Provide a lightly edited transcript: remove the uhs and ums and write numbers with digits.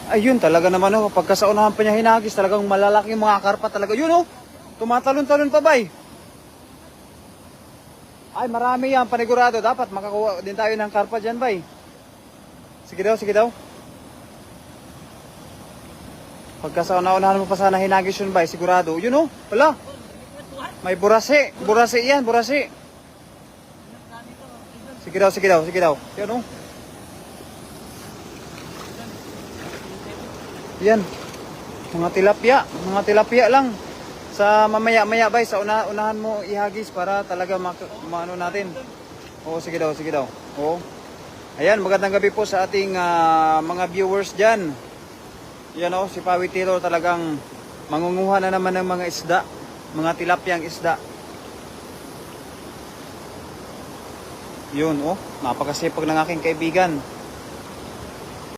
Ayun talaga naman oh, pagka sa unahan pa niya hinagis, talagang malalaki yung mga karpa talaga. Yun oh, tumatalon-talon pa bay. Ay marami yan, panigurado. Dapat makakuha din tayo ng karpa dyan bay. Sige daw, sige daw. Pagka sa unahan mo pa sana hinagis yun bay, sigurado. Yun oh, wala. May burasi, burasi yan, burasi. Sige daw, sige daw, sige daw. Yun oh. Yan. Mga tilapia lang. Sa mamaya-maya bay, sa unahan mo ihagis para talaga maano natin. Oo, sige daw, sige daw. Oo. Ayan, magandang gabi po sa ating mga viewers dyan. Yan o, si Pawi Taylor talagang mangunguha na naman ng mga isda. Mga tilapiyang isda. Yun, oh, napakasipag ng aking kaibigan.